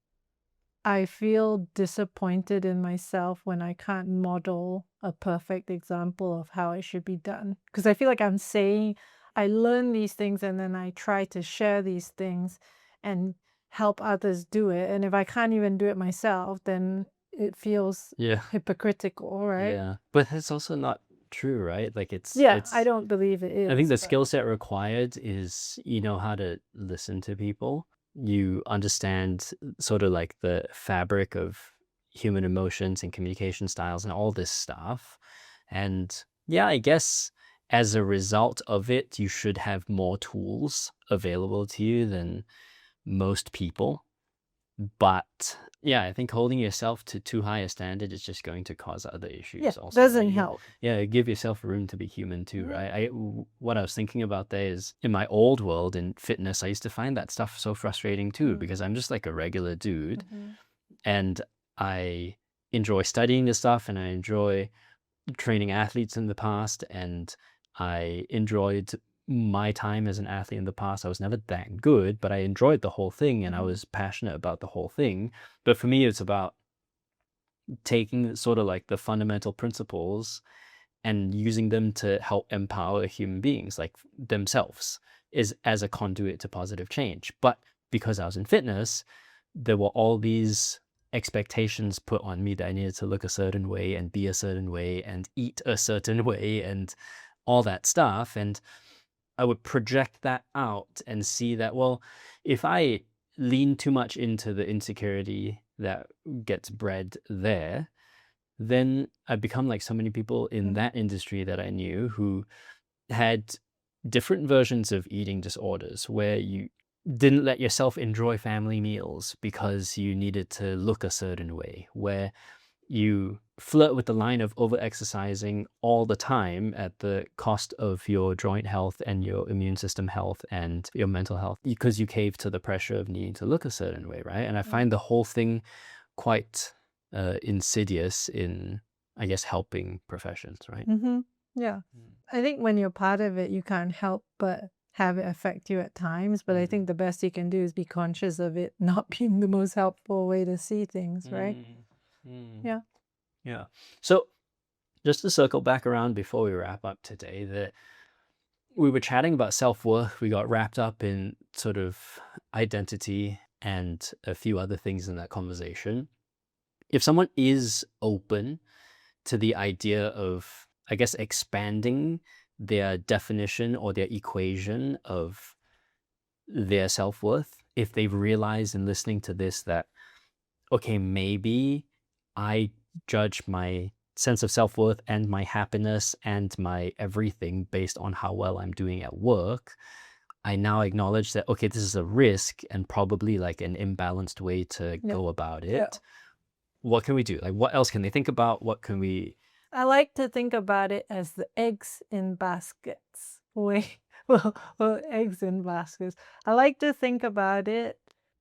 I feel disappointed in myself when I can't model a perfect example of how it should be done. Because I feel like I'm saying, I learn these things and then I try to share these things and help others do it. And if I can't even do it myself, then it feels Yeah. hypocritical, right? Yeah. But it's also not true, right? Like Yeah, I don't believe it I think is, the but skill set required is you know how to listen to people. You understand sort of like the fabric of human emotions and communication styles and all this stuff. And yeah, I guess as a result of it, you should have more tools available to you than most people. But yeah, I think holding yourself to too high a standard is just going to cause other yeah, issues also, doesn't right? help. Yeah, give yourself room to be human too, Mhm. right? What I was thinking about there is in my old world in fitness, I used to find that stuff so frustrating too because I'm just like a regular dude Mhm. and I enjoy studying this stuff and I enjoy training athletes in the past, and I enjoyed my time as an athlete in the past. I was never that good, but I enjoyed the whole thing and I Mhm. was passionate about the whole thing. But for me, it's about taking sort of like the fundamental principles and using them to help empower human beings like themselves is as a conduit to positive change. But because I was in fitness, there were all these expectations put on me that I needed to look a certain way and be a certain way and eat a certain way and all that stuff. And I would project that out and see that, well, if I lean too much into the insecurity that gets bred there, then I become like so many people in Mhm. that industry that I knew who had different versions of eating disorders where you didn't let yourself enjoy family meals because you needed to look a certain way, where you flirt with the line of over exercising all the time at the cost of your joint health and your immune system health and your mental health because you cave to the pressure of needing to look a certain way, right? And I Mm. find the whole thing quite insidious in, I guess, helping professions, right? Mhm. Yeah. Mm. I think when you're part of it, you can't help but have it affect you at times. But I Mm. think the best you can do is be conscious of it not being the most helpful way to see things, right? Mm. Mm. Yeah. Yeah. So just to circle back around before we wrap up today, that we were chatting about self-worth. We got wrapped up in sort of identity and a few other things in that conversation. If someone is open to the idea of, I guess, expanding their definition or their equation of their self-worth, if they've realized in listening to this that, okay, maybe I judge my sense of self-worth and my happiness and my everything based on how well I'm doing at work. I now acknowledge that, okay, this is a risk and probably like an imbalanced way to Yeah. go about Yeah. it. What can we do? Like, what else can they think about? What can we? I like to think about it as the eggs in baskets. Wait, eggs in baskets. I like to think about it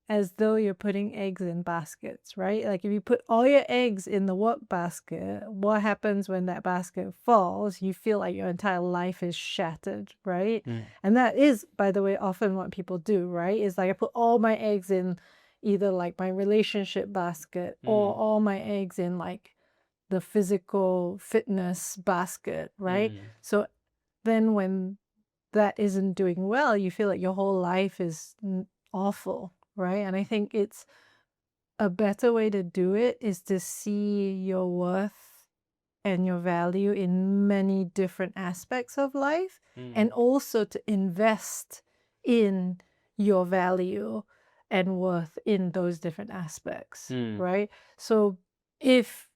as though you're putting eggs in baskets, right? Like if you put all your eggs in the work basket, what happens when that basket falls? You feel like your entire life is shattered, right? Mm, And that is, by the way, often what people do, right? Is like I put all my eggs in either like my relationship basket or mm, all my eggs in like the physical fitness basket, right? mm, So then when that isn't doing well, you feel like your whole life is awful, right? And I think it's a better way to do it is to see your worth and your value in many different aspects of life mm, and also to invest in your value and worth in those different aspects, mm, right? So if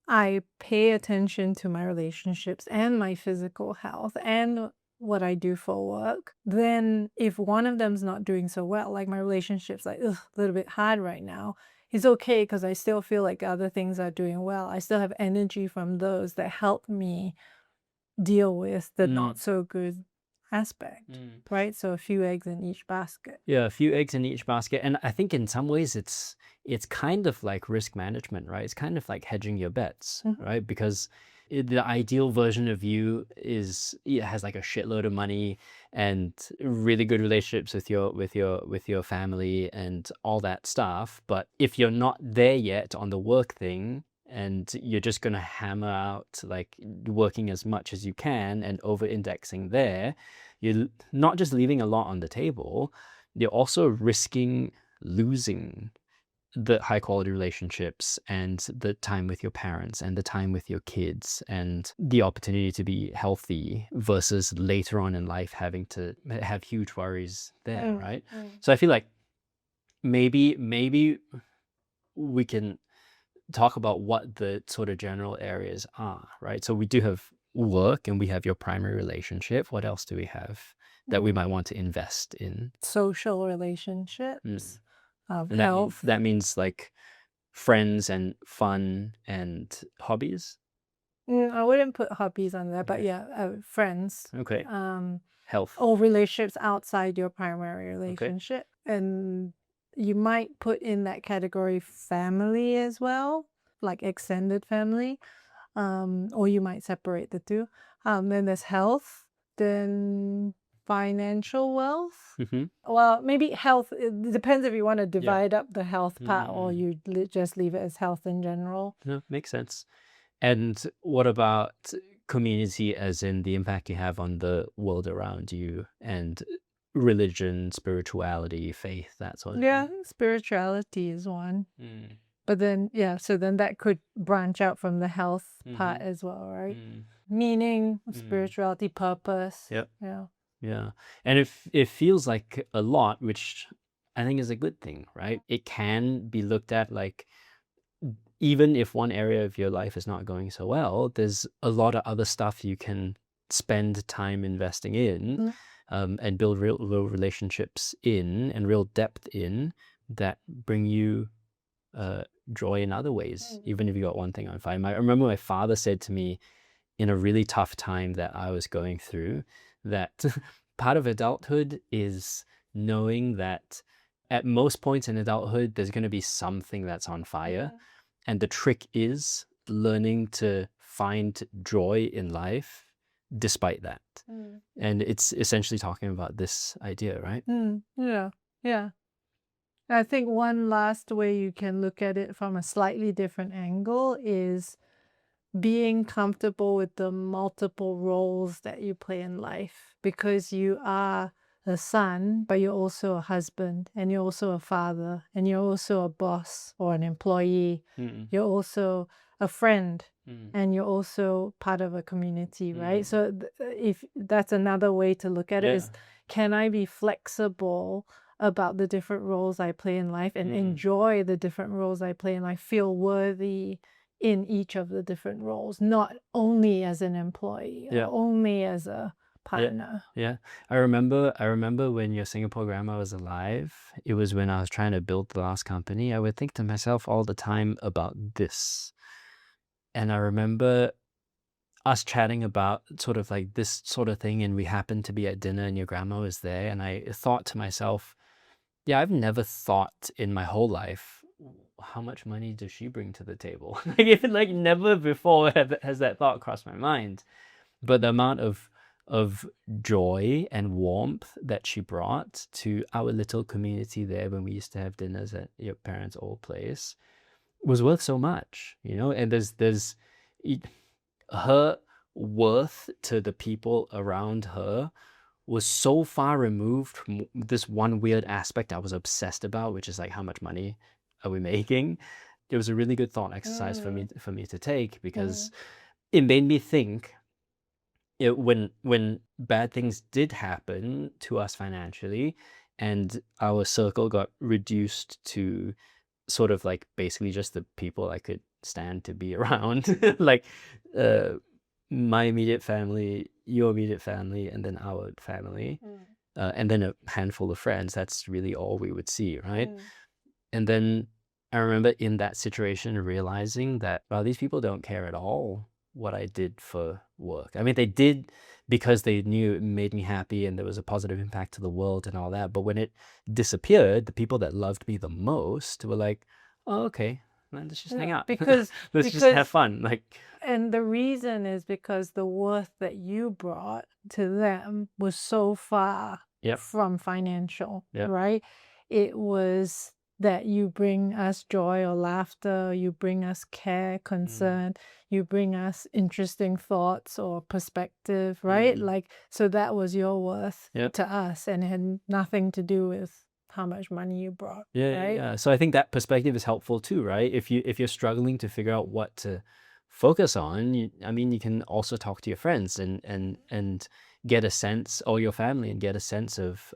I pay attention to my relationships and my physical health and what I do for work, then if one of them's not doing so well, like my relationship's like ugh, a little bit hard right now, it's okay because I still feel like other things are doing well. I still have energy from those that help me deal with the mm, not so good aspect, mm. right? So a few eggs in each basket. Yeah, a few eggs in each basket. And I think in some ways it's kind of like risk management, right? It's kind of like hedging your bets, Mhm. right? Because the ideal version of you is it has like a shitload of money and really good relationships with your family and all that stuff. But if you're not there yet on the work thing and you're just gonna hammer out like working as much as you can and over indexing there, you're not just leaving a lot on the table, you're also risking losing the high quality relationships and the time with your parents and the time with your kids and the opportunity to be healthy versus later on in life having to have huge worries there, Mm, right? mm, So I feel like maybe we can talk about what the sort of general areas are, right? So we do have work and we have your primary relationship. What else do we have that we mm. might want to invest in? Social Mm. relationships, And health. that means like friends and fun and hobbies. I wouldn't put hobbies on there, but Okay. yeah, friends, Okay. um, Health. or relationships outside your primary Okay. relationship. And you might put in that category family as well, like extended family, or you might separate the two. Then there's health. Then financial wealth. Mm-hmm. Well, maybe health. It depends if you want to Yeah. divide up the health part or Mm. you just leave it as health in general. No, makes sense. And what about community, as in the impact you have on the world around you, and religion, spirituality, faith, that sort of Yeah, thing? spirituality is one. Mm. But then, yeah, so then that could branch out from the health part Mm-hmm. as well, right? Mm. Meaning, Mm. spirituality, purpose. Yep. Yeah. Yeah. And if it feels like a lot, which I think is a good thing, right? It can be looked at like, even if one area of your life is not going so well, there's a lot of other stuff you can spend time investing in, Mm. and build real relationships in, and real depth in, that bring you joy in other ways, even if you got one thing on fire. I remember my father said to me in a really tough time that I was going through that part of adulthood is knowing that at most points in adulthood, there's going to be something that's on fire. Yeah. And the trick is learning to find joy in life despite that. Mm. And it's essentially talking about this idea, right? Yeah. Yeah. I think one last way you can look at it from a slightly different angle is being comfortable with the multiple roles that you play in life, because you are a son, but you're also a husband, and you're also a father, and you're also a boss or an employee. Mm, You're also a friend, mm, and you're also part of a community, right? mm. So if that's another way to look at it, Yeah. is can I be flexible about the different roles I play in life and enjoy the different roles I play in life, feel worthy in each of the different roles, not only as an employee Yeah. or only as a Yeah. partner. Yeah. I remember when your Singapore grandma was alive, it was when I was trying to build the last company. I would think to myself all the time about this. And I remember us chatting about sort of like this sort of thing, and we happened to be at dinner and your grandma was there, and I thought to myself, yeah, I've never thought in my whole life, how much money does she bring to the table? Like, even like never before has that thought crossed my mind. But the amount of joy and warmth that she brought to our little community there when we used to have dinners at your parents' old place was worth so much, you know. And there's her worth to the people around her was so far removed from this one weird aspect I was obsessed about, which is like, how much money are we making? It was a really good thought exercise for me to take, because it made me think, when bad things did happen to us financially, and our circle got reduced to sort of like basically just the people I could stand to be around, like my immediate family, your immediate family, and then our family, and then a handful of friends. That's really all we would see, right? And then I remember in that situation realizing that, well, these people don't care at all what I did for work. I mean, they did because they knew it made me happy and there was a positive impact to the world and all that. But when it disappeared, the people that loved me the most were like, oh, okay, let's just hang out. Because Let's just have fun. Like, and the reason is because the worth that you brought to them was so far yep, from financial, yep, right? It was that you bring us joy or laughter, you bring us care, concern, you bring us interesting thoughts or perspective, right? Like, so that was your worth yep. to us, and it had nothing to do with how much money you brought, Yeah, right? yeah. So I think that perspective is helpful too, right? If you're struggling to figure out what to focus on, I mean, you can also talk to your friends and get a sense, or your family, and get a sense of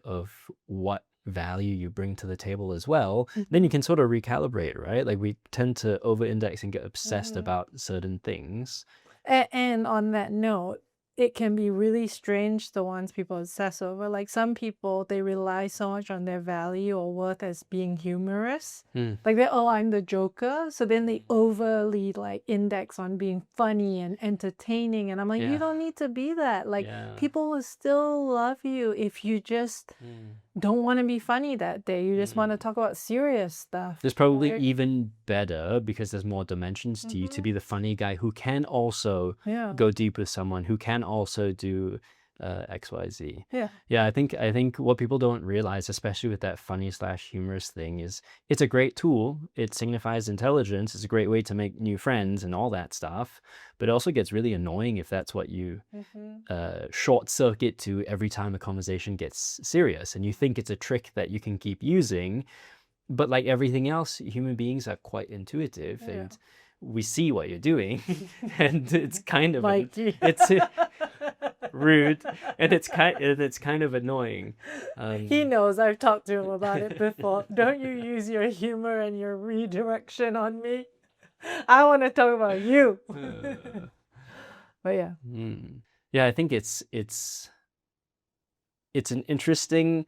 what value you bring to the table as well. Then you can sort of recalibrate, right? Like, we tend to over-index and get obsessed about certain things. And on that note, it can be really strange, the ones people obsess over. Like, some people, they rely so much on their value or worth as being humorous. Like, oh, I'm the joker. So then they overly like index on being funny and entertaining. And I'm like, you don't need to be that. Like, people will still love you if you just don't want to be funny that day. You just want to talk about serious stuff. There's probably even better, because there's more dimensions to you, to be the funny guy who can also go deep with someone, who can also do XYZ. Yeah. Yeah, I think what people don't realize, especially with that funny slash humorous thing, is it's a great tool. It signifies intelligence. It's a great way to make new friends and all that stuff. But it also gets really annoying if that's what you short circuit to every time a conversation gets serious, and you think it's a trick that you can keep using. But like everything else, human beings are quite intuitive, Yeah. and we see what you're doing, and it's kind of Mikey. it's rude, and it's kind of annoying. He knows, I've talked to him about it before. Don't you use your humor and your redirection on me. I want to talk about you. But yeah. Yeah, I think it's an interesting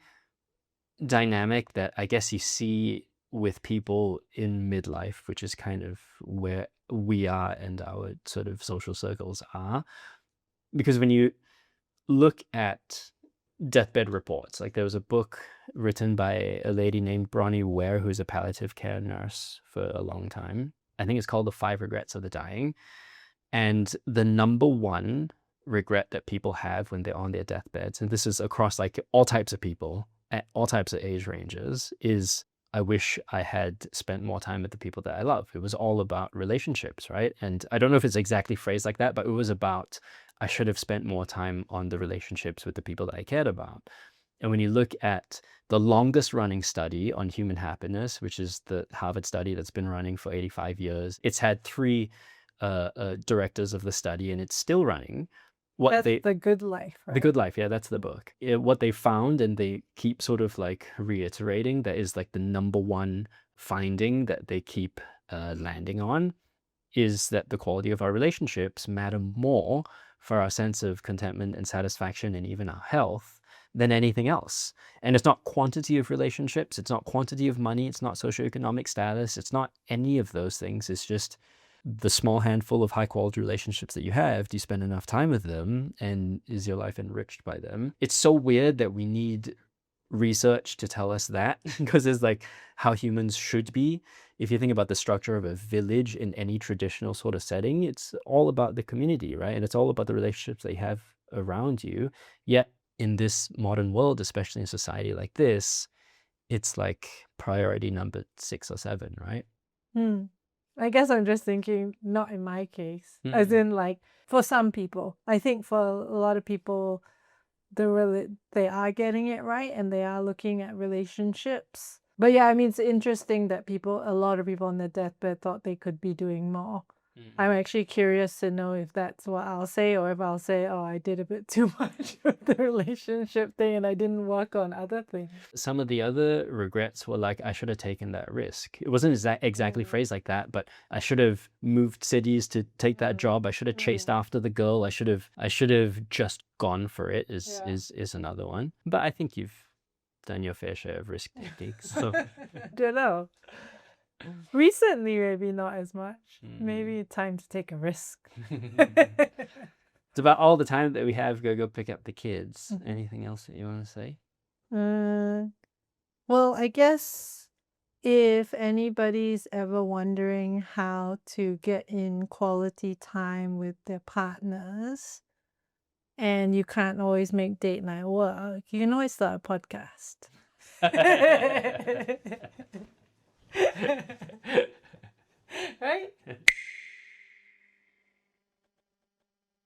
dynamic that I guess you see with people in midlife, which is kind of where we are and our sort of social circles are. Because when you look at deathbed reports, like there was a book written by a lady named Bronnie Ware, who's a palliative care nurse for a long time. I think it's called The 5 Regrets of the Dying. And the number one regret that people have when they're on their deathbeds, and this is across like all types of people at all types of age ranges, is I wish I had spent more time with the people that I love. It was all about relationships, right? And I don't know if it's exactly phrased like that, but it was about I should have spent more time on the relationships with the people that I cared about. And when you look at the longest running study on human happiness, which is the Harvard study that's been running for 85 years, it's had 3 directors of the study, and it's still running. That's The Good Life, right? The Good Life, yeah, that's the book. What they found, and they keep sort of like reiterating, that is like the number one finding that they keep landing on, is that the quality of our relationships matter more for our sense of contentment and satisfaction and even our health than anything else. And it's not quantity of relationships, it's not quantity of money, it's not socioeconomic status, it's not any of those things. It's just the small handful of high quality relationships that you have. Do you spend enough time with them, and is your life enriched by them? It's so weird that we need research to tell us that, because it's like how humans should be. If you think about the structure of a village in any traditional sort of setting, it's all about the community, right? And it's all about the relationships they have around you. Yet in this modern world, especially in society like this, it's like priority number 6 or 7, right? I guess I'm just thinking, not in my case. As in, like, for some people. I think for a lot of people, they are getting it right, and they are looking at relationships. But yeah, I mean, it's interesting that a lot of people on their deathbed thought they could be doing more. I'm actually curious to know if that's what I'll say, or if I'll say, oh, I did a bit too much with the relationship thing and I didn't work on other things. Some of the other regrets were like, I should have taken that risk. It wasn't exactly phrased like that, but I should have moved cities to take that job. I should have chased after the girl. I should have just gone for it is another one. But I think you've done your fair share of risk taking. So Don't know. Recently, maybe not as much. Maybe time to take a risk. It's about all the time that we have. Go pick up the kids. Anything else that you want to say? Well, I guess if anybody's ever wondering how to get in quality time with their partners, and you can't always make date night work, you can always start a podcast. Right?